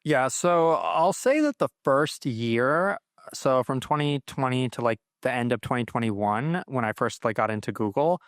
Yeah, so I'll say that the first year, so from 2020 to like the end of 2021, when I first like got into Google,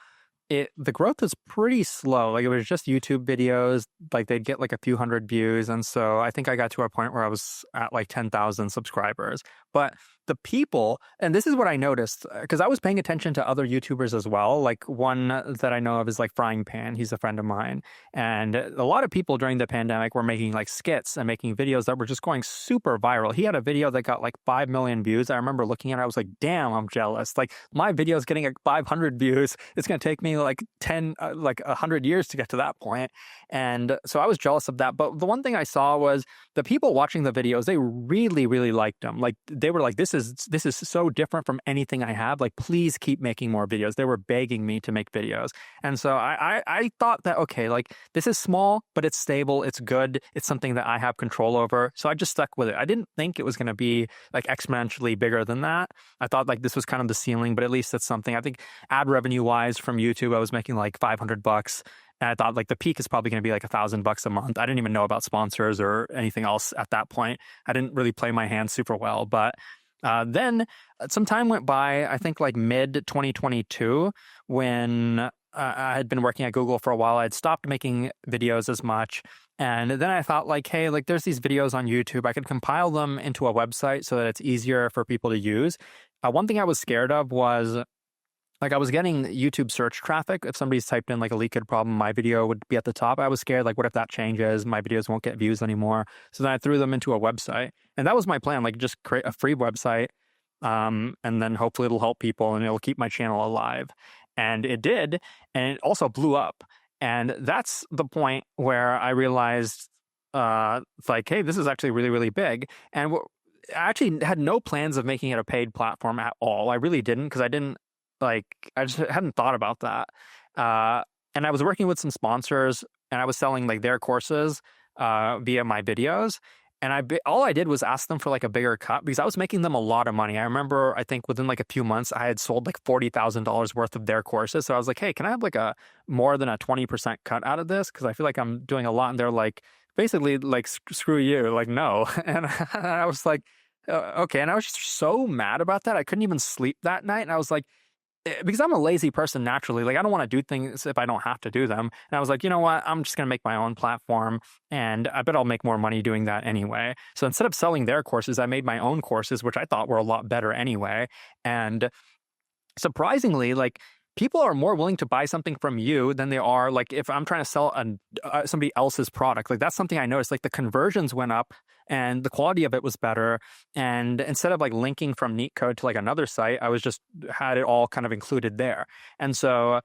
the growth was pretty slow. Like it was just YouTube videos, like they'd get like a few hundred views. And so I think I got to a point where I was at like 10,000 subscribers. But the people, and this is what I noticed, because I was paying attention to other YouTubers as well. Like one that I know of is like Frying Pan. He's a friend of mine. And a lot of people during the pandemic were making like skits and making videos that were just going super viral. He had a video that got like 5 million views. I remember looking at it, I was like, damn, I'm jealous. Like my video is getting like 500 views. It's going to take me like 100 years to get to that point. And so I was jealous of that. But the one thing I saw was the people watching the videos, they really, really liked them. Like they were like, this is so different from anything I have. Like, please keep making more videos. They were begging me to make videos. And so I thought that, okay, like this is small, but it's stable. It's good. It's something that I have control over. So I just stuck with it. I didn't think it was going to be like exponentially bigger than that. I thought like this was kind of the ceiling, but at least it's something. I think ad revenue wise from YouTube, I was making like $500. And I thought like the peak is probably going to be like $1,000 a month. I didn't even know about sponsors or anything else at that point. I didn't really play my hand super well. But then some time went by, I think like mid 2022, when I had been working at Google for a while. I'd stopped making videos as much. And then I thought like, hey, like there's these videos on YouTube. I could compile them into a website so that it's easier for people to use. One thing I was scared of was like I was getting YouTube search traffic. If somebody's typed in like a LeetCode problem, my video would be at the top. I was scared like, what if that changes? My videos won't get views anymore. So then I threw them into a website. And that was my plan, like just create a free website. And then hopefully it'll help people and it'll keep my channel alive. And it did. And it also blew up. And that's the point where I realized like, hey, this is actually really, really big. And I actually had no plans of making it a paid platform at all. I really didn't, because I just hadn't thought about that. And I was working with some sponsors and I was selling like their courses via my videos. And all I did was ask them for like a bigger cut because I was making them a lot of money. I remember, I think within like a few months, I had sold like $40,000 worth of their courses. So I was like, hey, can I have like a more than a 20% cut out of this? Because I feel like I'm doing a lot. And they're like, basically like, screw you, like, no. And I was like, okay. And I was just so mad about that. I couldn't even sleep that night. And I was like, because I'm a lazy person naturally, like I don't want to do things if I don't have to do them. And I was like, you know what? I'm just going to make my own platform and I bet I'll make more money doing that anyway. So instead of selling their courses, I made my own courses, which I thought were a lot better anyway. And surprisingly, like people are more willing to buy something from you than they are like if I'm trying to sell somebody else's product. Like that's something I noticed, like the conversions went up and the quality of it was better. And instead of like linking from NeetCode to like another site, I was just had it all kind of included there. And so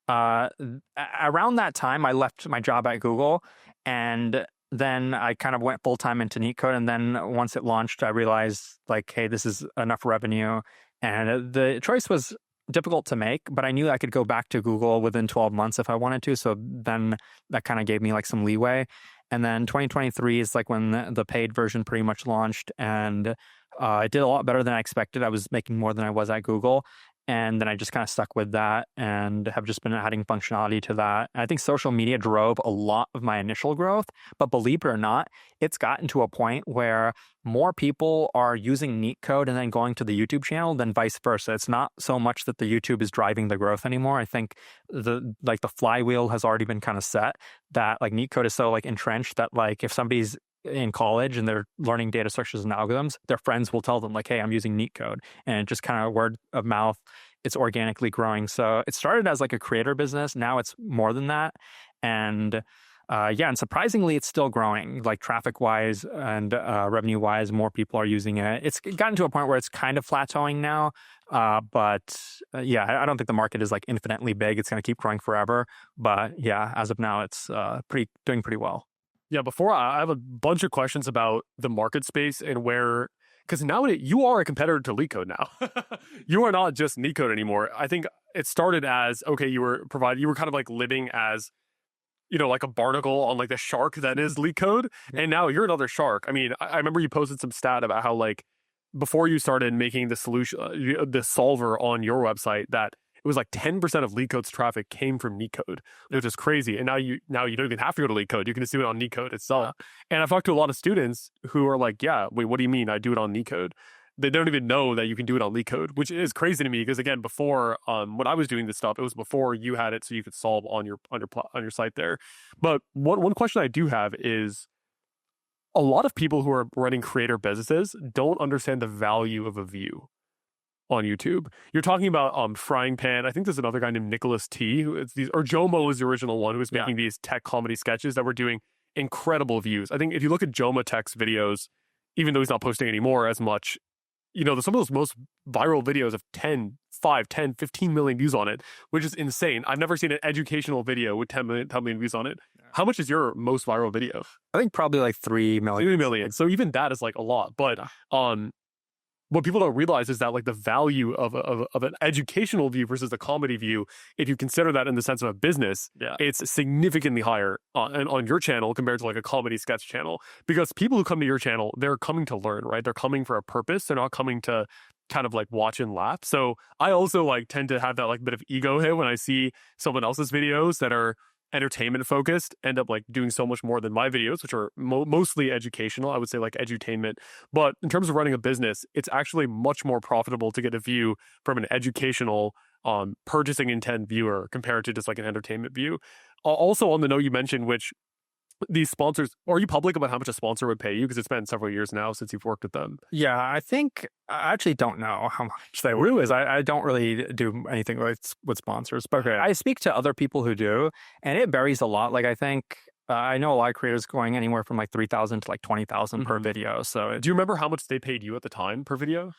around that time, I left my job at Google and then I kind of went full time into NeetCode. And then once it launched, I realized like, hey, this is enough revenue. And the choice was difficult to make, but I knew I could go back to Google within 12 months if I wanted to. So then that kind of gave me like some leeway. And then 2023 is like when the paid version pretty much launched, and it did a lot better than I expected. I was making more than I was at Google. And then I just kind of stuck with that and have just been adding functionality to that. And I think social media drove a lot of my initial growth, but believe it or not, it's gotten to a point where more people are using NeetCode and then going to the YouTube channel than vice versa. It's not so much that the YouTube is driving the growth anymore. I think the flywheel has already been kind of set, that like NeetCode is so like entrenched that like if somebody's in college and they're learning data structures and algorithms, their friends will tell them like, hey, I'm using NeetCode. And it just kind of word of mouth, it's organically growing. So it started as like a creator business. Now it's more than that. And and surprisingly, it's still growing, like traffic wise and revenue wise, more people are using it. It's gotten to a point where it's kind of plateauing now. But I don't think the market is like infinitely big. It's going to keep growing forever. But yeah, as of now, it's doing pretty well. Yeah, before I have a bunch of questions about the market space and where, because nowadays you are a competitor to LeetCode now. You are not just NeetCode anymore. I think it started as, okay, you were kind of like living as, you know, like a barnacle on like the shark that is LeetCode. And now you're another shark. I mean, I remember you posted some stat about how like before you started making the solution, the solver on your website, that was like 10% of LeetCode's traffic came from NeetCode, which is crazy. And now you don't even have to go to LeetCode. You can just do it on NeetCode itself. And I've talked to a lot of students who are like, yeah, wait, what do you mean I do it on NeetCode? They don't even know that you can do it on LeetCode, which is crazy to me because, again, before when I was doing this stuff, it was before you had it, so you could solve on your site there. But one question I do have is, a lot of people who are running creator businesses don't understand the value of a view on YouTube. You're talking about Frying Pan. I think there's another guy named Nicholas T. Or Jomo is the original one who was making these tech comedy sketches that were doing incredible views. I think if you look at Joma Tech's videos, even though he's not posting anymore as much, some of those most viral videos of 15 million views on it, which is insane. I've never seen an educational video with 10 million views on it. How much is your most viral video? I think probably like 3 million. 3 million. So even that is like a lot. But what people don't realize is that like the value of an educational view versus a comedy view, if you consider that in the sense of a business, it's significantly higher on your channel compared to like a comedy sketch channel. Because people who come to your channel, they're coming to learn, right? They're coming for a purpose. They're not coming to kind of like watch and laugh. So I also like tend to have that like bit of ego hit when I see someone else's videos that are entertainment focused end up like doing so much more than my videos, which are mostly educational. I would say like edutainment. But in terms of running a business, it's actually much more profitable to get a view from an educational purchasing intent viewer compared to just like an entertainment view. Also on the note you mentioned, which these sponsors, are you public about how much a sponsor would pay you? Because it's been several years now since you've worked with them. Yeah, I actually don't know how much they would. Because I don't really do anything with sponsors. But I speak to other people who do, and it varies a lot. Like I think I know a lot of creators going anywhere from like 3,000 to like 20,000 per video. So do you remember how much they paid you at the time per video?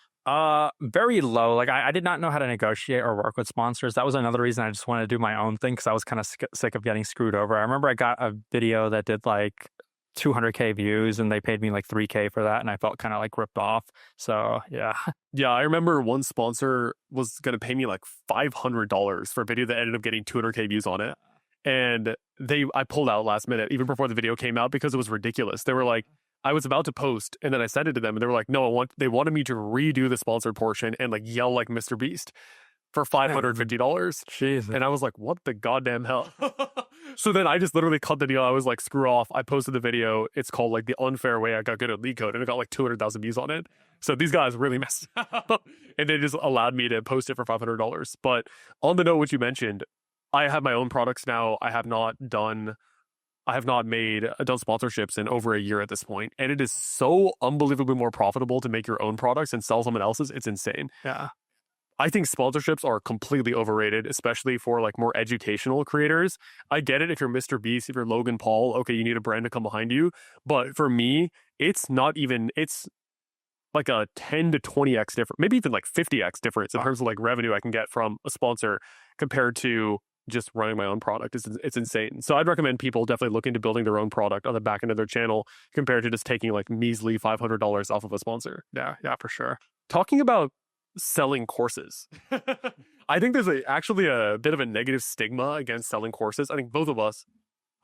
Very low. Like I did not know how to negotiate or work with sponsors. That was another reason I just wanted to do my own thing because I was kind of sick of getting screwed over. I remember I got a video that did like 200K views and they paid me like 3K for that, and I felt kind of like ripped off. So yeah. Yeah, I remember one sponsor was going to pay me like $500 for a video that ended up getting 200K views on it. And I pulled out last minute, even before the video came out, because it was ridiculous. They were like, I was about to post, and then I sent it to them, and they were like, no, they wanted me to redo the sponsored portion and like yell like Mr. Beast for $550. Jeez. And I was like, what the goddamn hell? So then I just literally cut the deal. I was like, screw off. I posted the video. It's called like The Unfair Way I Got Good at LeetCode, and it got like 200,000 views on it. So these guys really messed up, and they just allowed me to post it for $500. But on the note, what you mentioned, I have my own products now. I have not done sponsorships in over a year at this point. And it is so unbelievably more profitable to make your own products and sell someone else's. It's insane. Yeah. I think sponsorships are completely overrated, especially for like more educational creators. I get it if you're Mr. Beast, if you're Logan Paul, okay, you need a brand to come behind you. But for me, it's like a 10 to 20x difference, maybe even like 50x difference in terms of like revenue I can get from a sponsor compared to just running my own product. It's insane. So I'd recommend people definitely look into building their own product on the back end of their channel compared to just taking like measly $500 off of a sponsor. Yeah, for sure. Talking about selling courses. I think there's actually a bit of a negative stigma against selling courses. I think both of us,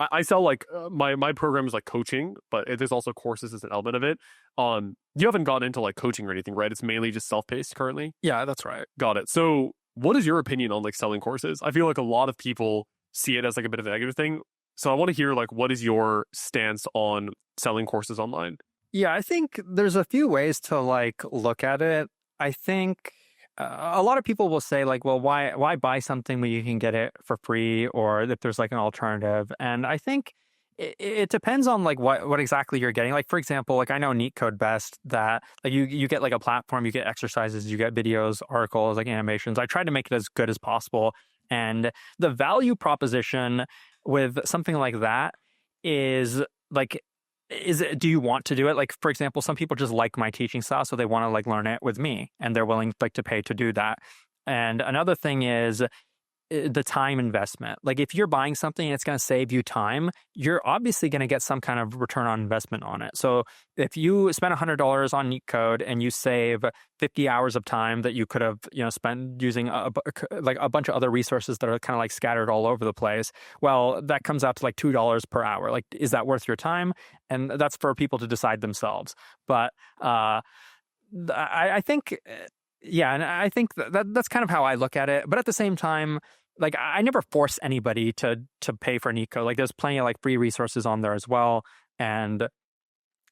I sell like my program is like coaching, but there's also courses as an element of it. You haven't gotten into like coaching or anything, right? It's mainly just self-paced currently. Yeah, that's right. Got it. So what is your opinion on like selling courses? I feel like a lot of people see it as like a bit of a negative thing. So I want to hear like, what is your stance on selling courses online? Yeah, I think there's a few ways to like look at it. I think a lot of people will say like, well, why buy something when you can get it for free, or if there's like an alternative? And I think it depends on like what exactly you're getting. Like, for example, like I know NeetCode best, that like you get like a platform, you get exercises, you get videos, articles, like animations. I try to make it as good as possible. And the value proposition with something like that is like, do you want to do it? Like, for example, some people just like my teaching style, so they want to like learn it with me, and they're willing like to pay to do that. And another thing is the time investment. Like if you're buying something and it's going to save you time, you're obviously going to get some kind of return on investment on it. So if you spend $100 on NeetCode and you save 50 hours of time that you could have, spent using a bunch of other resources that are kind of like scattered all over the place, well, that comes out to like $2 per hour. Like, is that worth your time? And that's for people to decide themselves. But I think Yeah, and I think that's kind of how I look at it. But at the same time, like I never force anybody to pay for NeetCode. Like there's plenty of like free resources on there as well, and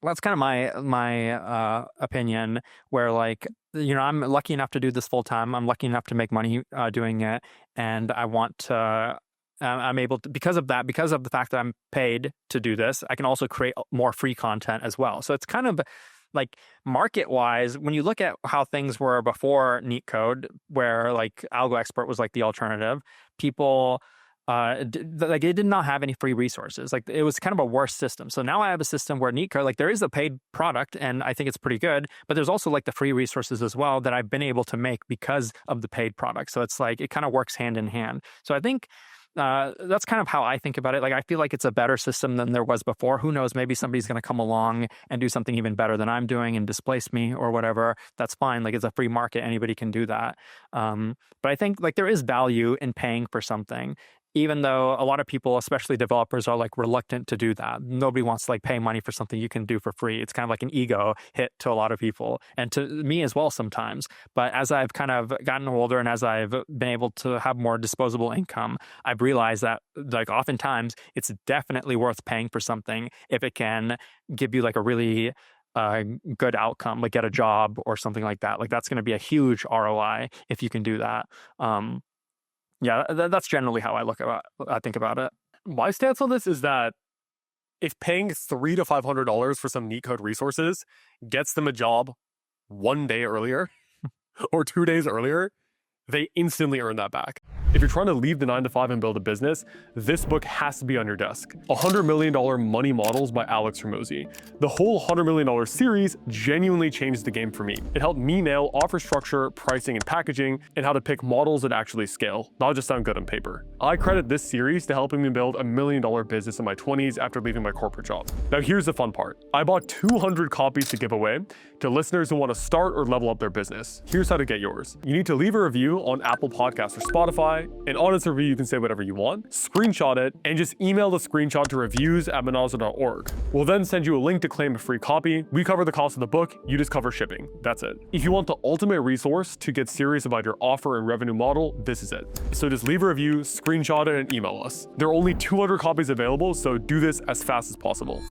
that's kind of my opinion. Where like I'm lucky enough to do this full time. I'm lucky enough to make money doing it, and I want to. I'm able to, because of the fact that I'm paid to do this, I can also create more free content as well. So it's kind of like market-wise, when you look at how things were before NeetCode, where like Algo Expert was like the alternative, people like it did not have any free resources. Like it was kind of a worse system. So now I have a system where NeetCode, like there is a paid product, and I think it's pretty good, but there's also like the free resources as well that I've been able to make because of the paid product. So it's like it kind of works hand in hand. So I think that's kind of how I think about it. Like, I feel like it's a better system than there was before. Who knows? Maybe somebody's going to come along and do something even better than I'm doing and displace me or whatever. That's fine. Like, it's a free market. Anybody can do that. But I think like there is value in paying for something, even though a lot of people, especially developers, are like reluctant to do that. Nobody wants to like pay money for something you can do for free. It's kind of like an ego hit to a lot of people, and to me as well sometimes. But as I've kind of gotten older and as I've been able to have more disposable income, I've realized that like oftentimes it's definitely worth paying for something if it can give you like a really good outcome, like get a job or something like that. Like that's going to be a huge ROI if you can do that. Yeah, that's generally how I think about it. My stance on this is that if paying $300 to $500 for some NeetCode resources gets them a job 1 day earlier or 2 days earlier, they instantly earn that back. If you're trying to leave the 9-to-5 and build a business, this book has to be on your desk. $100 Million Money Models by Alex Hormozi. The whole $100 million series genuinely changed the game for me. It helped me nail offer structure, pricing, and packaging, and how to pick models that actually scale, not just sound good on paper. I credit this series to helping me build $1 million business in my 20s after leaving my corporate job. Now here's the fun part. I bought 200 copies to give away to listeners who want to start or level up their business. Here's how to get yours. You need to leave a review on Apple Podcasts or Spotify. In honest review, you can say whatever you want, screenshot it, and just email the screenshot to reviews@manazir.org. We'll then send you a link to claim a free copy. We cover the cost of the book, you just cover shipping. That's it. If you want the ultimate resource to get serious about your offer and revenue model, this is it. So just leave a review, screenshot it, and email us. There are only 200 copies available, so do this as fast as possible.